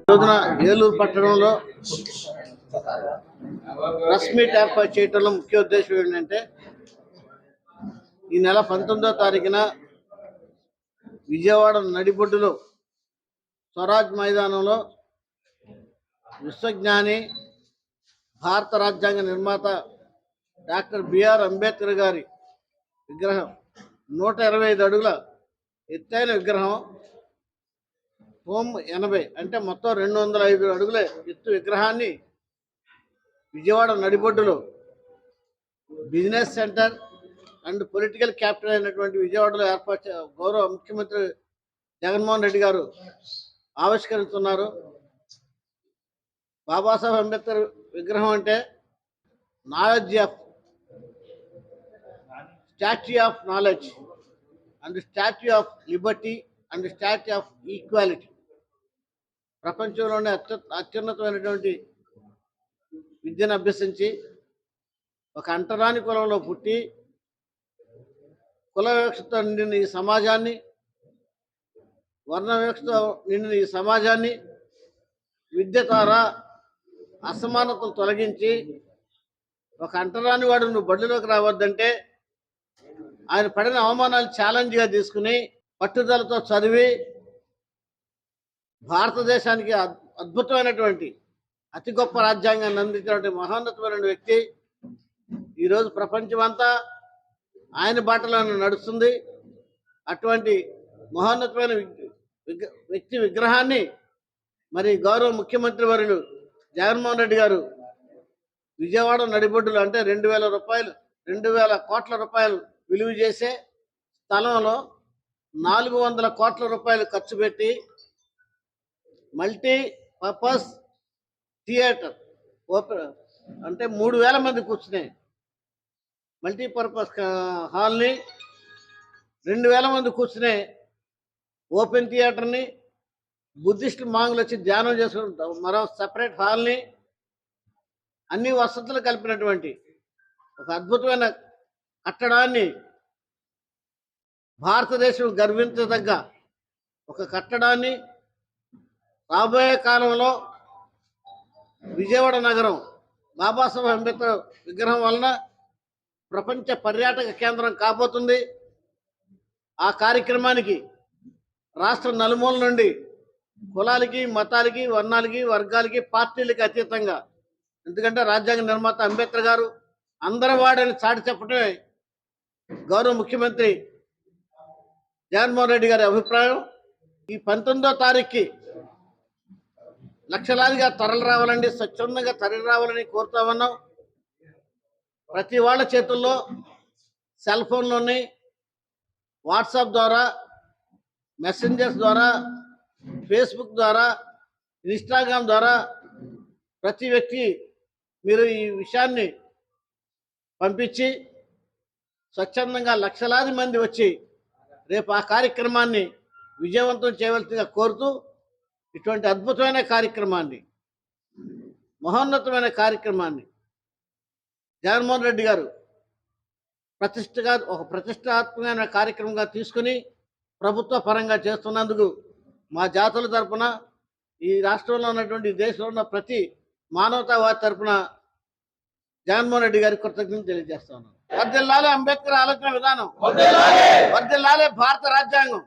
రోజున ఏలూరు పట్టణంలో press meet ఏర్పాటు చేయడంలో ముఖ్య ఉద్దేశం ఏంటంటే ఈ నెల 19వ తారీఖున విజయవాడ నడిబొడ్డులో స్వరాజ్ మైదానంలో విశ్వజ్ఞాని భారత రాజ్యాంగ నిర్మాత డాక్టర్ బిఆర్ అంబేద్కర్ గారి విగ్రహం 125 అడుగుల ఎత్తైన విగ్రహం హోమ్ 80 అంటే మొత్తం 205 అడుగుల ఎత్తు విగ్రహాన్ని విజయవాడ నడిబొడ్డులో business centre and political capital అయినటువంటి విజయవాడలో ఏర్పాటు గౌరవ ముఖ్యమంత్రి జగన్మోహన్ రెడ్డి గారు ఆవిష్కరిస్తున్నారు. బాబాసాహెబ్ అంబేద్కర్ విగ్రహం అంటే knowledge of statue of knowledge and statue of Liberty and statue of equality. ప్రపంచంలోనే అత్యున్నతమైనటువంటి విద్యను అభ్యసించి ఒక అంటరాని కులంలో పుట్టి కుల వివక్షతో నిండిన ఈ సమాజాన్ని, వర్ణ వివక్షతో నిండిన ఈ సమాజాన్ని విద్య ద్వారా అసమానతలు తొలగించి ఒక అంటరాని వాడు నువ్వు బడిలోకి రావద్దంటే ఆయన పడిన అవమానాలు ఛాలెంజ్గా తీసుకుని పట్టుదలతో చదివి భారతదేశానికి అద్భుతమైనటువంటి అతి గొప్ప రాజ్యాంగాన్ని అందించినటువంటి మహోన్నతమైన వ్యక్తి. ఈరోజు ప్రపంచమంతా ఆయన బాటలో నడుస్తుంది. అటువంటి మహోన్నతమైన వ్యక్తి విగ్రహాన్ని మరి గౌరవ ముఖ్యమంత్రి వర్యులు జగన్మోహన్ రెడ్డి గారు విజయవాడ నడిబొడ్డులు అంటే 2,000 కోట్ల రూపాయలు విలువ చేసే స్థలంలో 400 కోట్ల రూపాయలు ఖర్చు పెట్టి మల్టీపర్పస్ థియేటర్ అంటే 3,000 మంది కూర్చునే మల్టీపర్పస్ హాల్ని, 2,000 మంది కూర్చునే ఓపెన్ థియేటర్ని, బుద్ధిస్ట్ మాంగులు వచ్చి ధ్యానం చేసుకుంటాం మరో సపరేట్ హాల్ని, అన్ని వసతులు కలిపినటువంటి ఒక అద్భుతమైన కట్టడాన్ని, భారతదేశం గర్వించదగ్గ ఒక కట్టడాన్ని రాబోయే కాలంలో విజయవాడ నగరం బాబాసాహెబ్ అంబేద్కర్ విగ్రహం వలన ప్రపంచ పర్యాటక కేంద్రం కాబోతుంది. ఆ కార్యక్రమానికి రాష్ట్ర నలుమూల నుండి కులాలకి, మతాలకి, వర్ణాలకి, వర్గాలకి, పార్టీలకి అతీతంగా, ఎందుకంటే రాజ్యాంగ నిర్మాత అంబేద్కర్ గారు అందరి వాడని చాటి చెప్పడమే గౌరవ ముఖ్యమంత్రి జగన్మోహన్ రెడ్డి గారి అభిప్రాయం. ఈ 19వ తారీఖుకి లక్షలాదిగా తరలి రావాలండి, స్వచ్ఛందంగా తరలి రావాలని కోరుతా ఉన్నాం. ప్రతి వాళ్ళ చేతుల్లో సెల్ ఫోన్లోని వాట్సాప్ ద్వారా, మెసెంజర్స్ ద్వారా, ఫేస్బుక్ ద్వారా, ఇన్స్టాగ్రామ్ ద్వారా ప్రతి వ్యక్తి మీరు ఈ విషయాన్ని పంపించి స్వచ్ఛందంగా లక్షలాది మంది వచ్చి రేపు ఆ కార్యక్రమాన్ని విజయవంతం చేయవలసిందిగా కోరుతూ, ఇటువంటి అద్భుతమైన కార్యక్రమాన్ని, మహోన్నతమైన కార్యక్రమాన్ని జగన్మోహన్ రెడ్డి గారు ఒక ప్రతిష్టాత్మకమైన కార్యక్రమంగా తీసుకుని ప్రభుత్వ పరంగా చేస్తున్నందుకు మా జాతుల తరపున, ఈ రాష్ట్రంలో ఉన్నటువంటి దేశంలో ఉన్న ప్రతి మానవతావాది తరపున జగన్మోహన్ రెడ్డి గారికి కృతజ్ఞతలు తెలియజేస్తా ఉన్నాను. వర్ధిల్లాలి అంబేద్కర్ ఆలోచన విధానం, వర్ధిల్లాలి భారత రాజ్యాంగం.